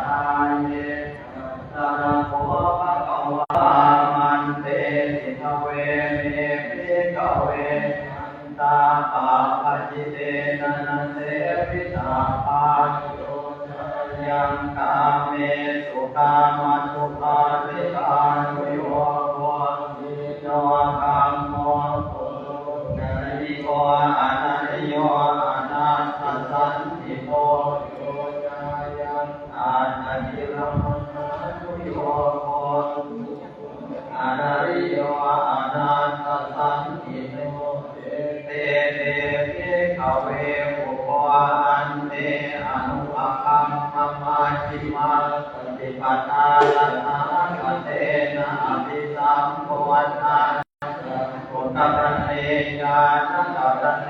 ทาเยตระโพภะคะวะมันเตสิทเวเมภิกขเวตาปะปะจิเตนะนะเสวิตาปาโยยังกาเมสุกามัสสุปาทิตานุโยโกวิโนคัมโมตุนาริโกอนันโยอนัตถสันติโตโยจายังอานาทิรัมนุโยโกอนาริโยอนัตถสันติโตเตเตภิกขเวอุปอันเตอนุภคัมธัมมาชิมาปฏิปทาลัทธาคเตนะอภิสัมโพธันปุตตะเนญาณตัตเน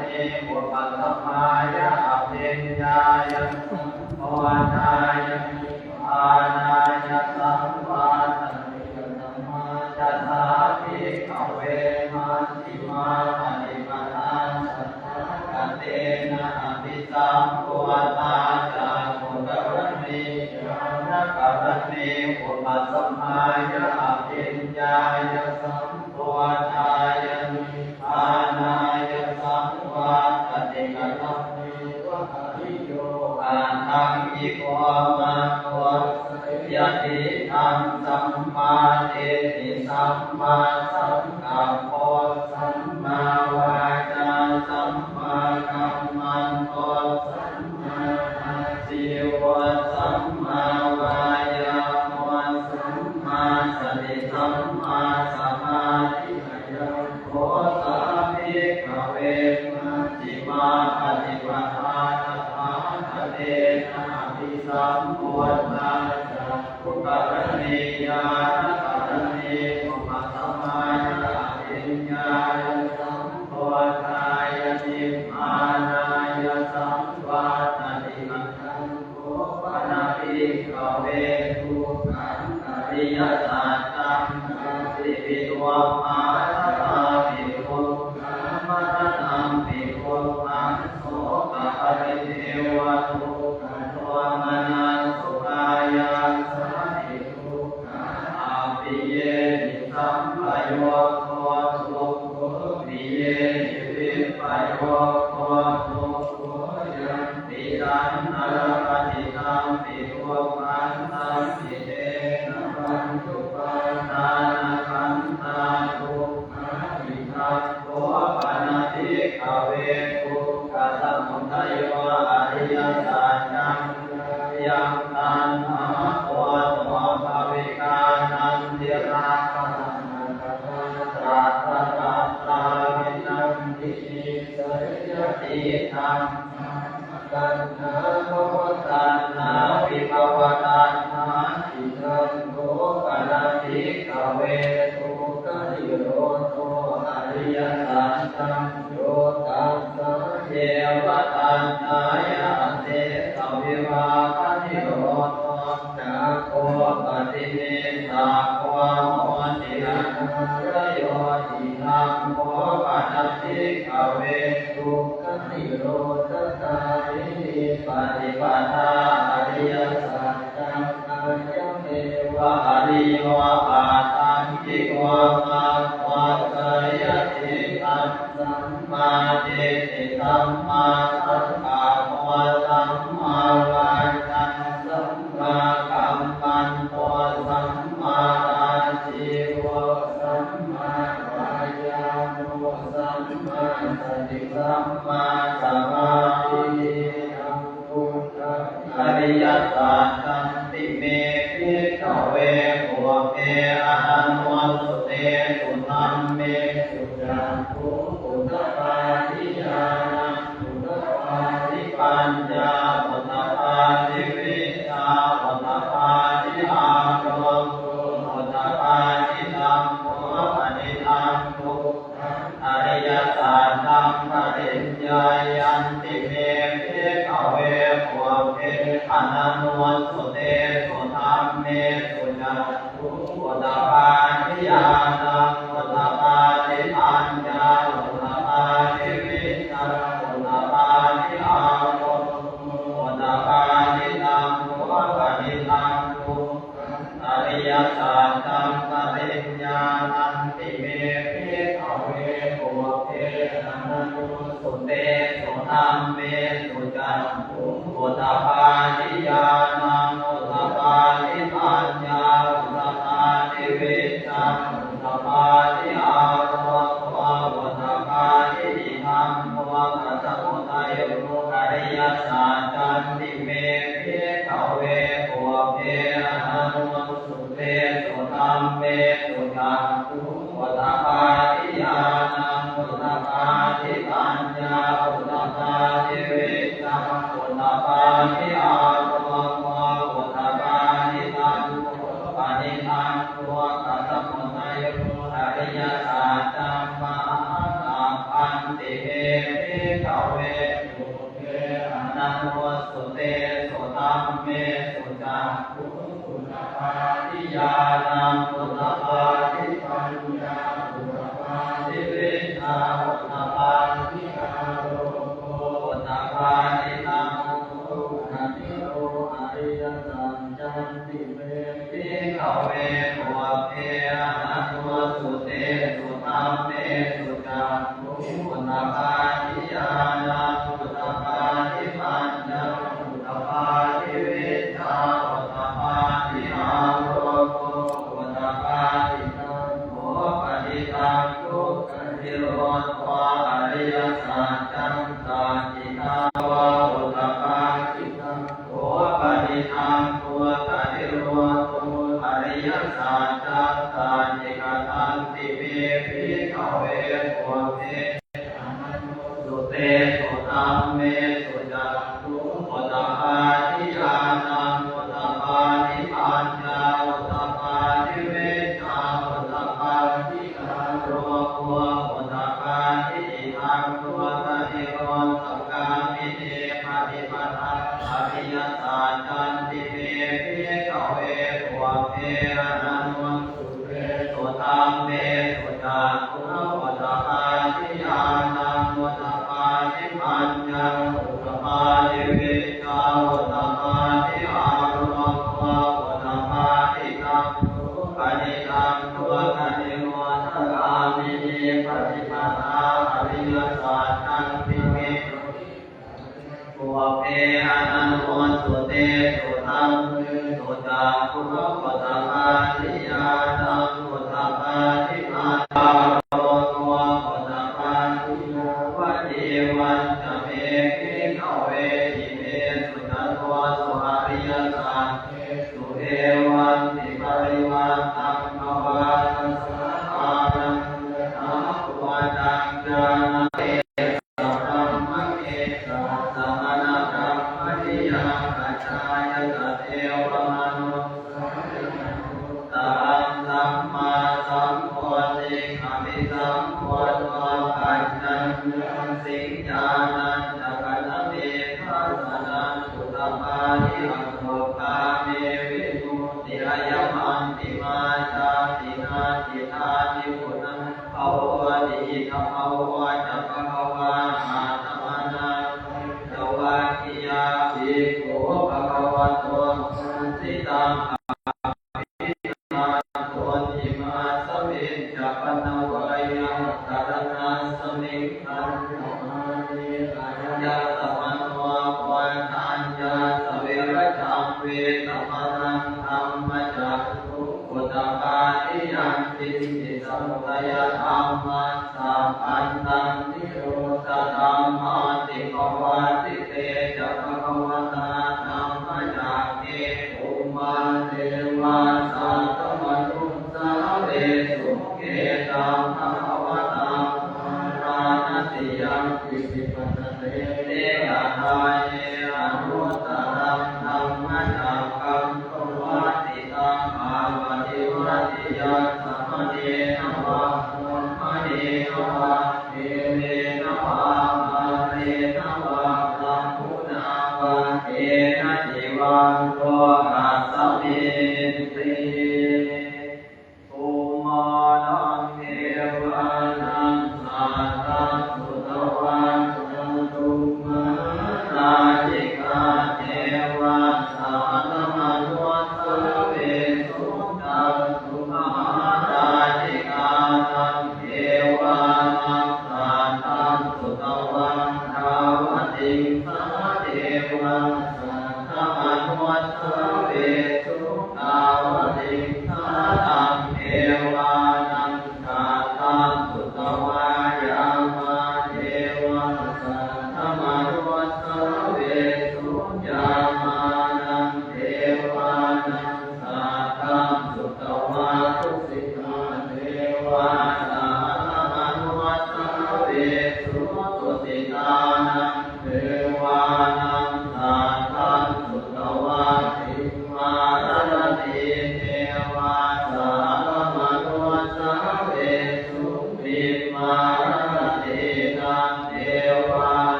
ปุปปัสสมายะอภิญญายังโพธายะอาณายะสัมปาทานิยสัมมาจัตตาภิกขเวมัชฌิมาปฏิปทาสัทธคเตนะอภิสัมโพธาจาปุตตะเนญาณตัตเนปุปปัสสมายะอภิญญายะสัมโพธายะอาณายะสัมวาทติกตัมมิวะหาริโยอาทังอิโกมาโกยะติธังสัมมาเทติสัมมาสังกัปโปสัมมาวาจาสัมมากัมมันโตสัมมาอาชีวะสัมมาวายามะสัมมาสติสัมมาสมาธิโพสาภิกขเวมัชฌิมาปฏิปทานัตถาคเตนะอภิสัมโพธังปุตตะเนญาณตัตเนปุปปัสสมายะอภิญญายะสัมโพธายะนิพพานายะสัมวาทติมัคคังโภปนะภิกขเวทุกขังอริยสัจจังสิปิโตอาทัตตาภิกขุธัมมนังภิกขุอังโสกะปริเทวะทุกขโทมนังสุขายาสัมภิกขุอาภิเยหิสัมปโยโคทุกขุภิเยหิวิปโยโคทุกขุยังปิตังนรปฏิตังภิกขุอันตังปิเตนะปัญจุปาทานะขันธาทุกขาวิทัสโสปนะภิกขเวทุกขสมุทัยโยอริยสัจจังยังตัณหาโตโตภวิกานันติราคะนันตตาตาตาตาวินันติสยติธรรมตัณหาภวตัณหาวิภวตัณหาอิทันโตปนะภิกขเวทุกขนิโรโธอริยสัจจังโยตัสสะเยวะตัณหายะเตสวิภาคนิโรโธนะโคปฏิเนสาโคโหติระระโยติธัมโมปนะภิกขเวทุกขนิโรธกาลิปฏิปทาอริยสัจจังอายะเมวะอริโยอาตังกิโกมาวัสยติตัสสัมมาเจติสัมมาสังกัปโปสัมมาวาจาสัมมากัมมันโตสัมมาอาชีวะสัมมาวายามะสัมมาสติสัมมาสมาธิพุทธอริยสัจจันติเมภิกขเวโอเปอะหังวัสุเตสุนัมเมสุจันตุปุตตะปาทิญาณังปุตตะปาทิปัญญาปุตตะปาทิวิชาปุตตะปาทิอาโรปุตตะปาทิธัมโมอนิธัมโมอริยสัจจังปริญญายันติเมภิกขเวโอเปอะหังวัสุเตสุนัมเมสุจันตุปุตตะปา สัจจังปริญญานันติเมภิกขเวปุเพนะโนสุเตสุธัมเมสุจันตุอุตตปาทิยานังอุตตปาทิปัญญาอุตตปาทิวิชังอุตตปาทิอาโรวะอุตตปาทิติธัมโมกัสสมุทัยโมอริยสัจจันติเมภิกขเวปุเพนะโนสุเตสุธัมเมสุจันตุอุตตปาทิยานังอุตตปาทิปัญญาอุตตปาทิวิชังอุตตปาทิอาโรวะอุตตปาทิตัมโมปะนิทังตัวกัสสมุทัยโมอริยสัจจังมหาสัพพันติเมภิกขเวปุเพนะโนสุเตสุธัมเมสุจันตุอุตตปาทิยานังอุตตปาทิปัญญาอุตตปาทิวิชังอุตตปาทิอาโรโกอุตตปาทิตัมโมอะนิโรอริยสัจจันติเมภิกขเวปุเพนะโนสุเตสุธัมเมสุจันตุอุตตปาทิยานังอุตตปาทิปัญญาอุตตปาทิวิชังอุตตปาทิอาโรโกอุตตปาทิตัมโมปะทิตังทุกขนิโรธวะอริยสัจจังสัจจิตาวะอุตตปาทิตังโมปะทิตังทุกขนิโรธอริยสัจจังสัจจิกตันติเมภิกขเวปุเพสุเตสุธัมเมสุจันตุอุตตปาทิยานังอุตตปาทิปัญญาอุตตปาทิวิชังอุตตปาทิอาโรโกอุตตปาทิติธังตุกนิโรธกามิเนปฏิปทาอริยสัจจันติเมภิกขเวปุเพนะโนสุเตสุธัมเมสุจันตุอุตตปาทิยานังอุตตปาทิปัญญาอุตตปาทิวิชังอุตตปาทิอาโรโกอุตตปาทิตัมโมปะนิทังทุกขนิโรธกามิเนปฏิปทาอริยสัจจันติเมปุเพนะโนสุเตสุธัมเมสุจันตุอุตตปาทิยานังอุตตปาทิปัญญาโรโกอุตตปาทิโยปะเทวันตเมภิกขเวทิเมสุจันโตสุอริยสัจสุเอวันติปริวันตังภวะตัสสะอานังนะภวะตังจานะเตสัพพัมมะเกสัพสมณธรรมทิยังกัจจายตเทวมนุสตังสัมมาสัมพุทธิอภิสัมพุทโธปัจจัญญสิงญาณัญจกตเมทัสสนังอุตตปาทิอัตโตคาเมวิมุตติอายมันติมาจาตินาจิตาทิพุทธังภวติอิทัพภวะจักภวะอาตมานังสวะกิยาภิกขุภควโตสิตังอิมาสมิจจปนวายังตระนัสสมิงคันธมานิอายัสสมันวะวันตัญญาสเวรจังเวตมนังธรรมจักขุอุตตปาทิยังติสิสมุทัยธรรมัสสัพพันตังนิโรธธรรมาติภวติเตจักภวตาธรรมจักเกอุมาเทวาสัตตมนุสาเวสุเกตังภวตาราณติยังปิปิปัสสเตเตอะทายเยอนุตตรังธรรมจักขังภวติตังภาวติวัติยังสัมมเนนะวะสัมมเนนะวะเทเวนะวะมาเรนะวะสัมพุนาวะเอ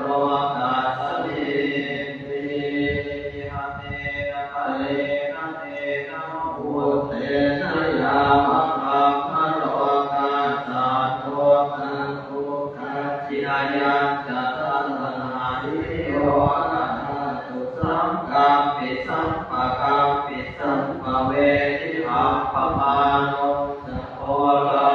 โรตัสสมิติหะเตนะคะเลนะเตนะอุเทนะยามะคัมมะโรกาสัตโตตังทุกขัสสิอายัสสะตัสสะนานิโยนะตุสังกัปปิสัมปะกัปปิสัมปะเวทิอัปปมาโนสัพพะ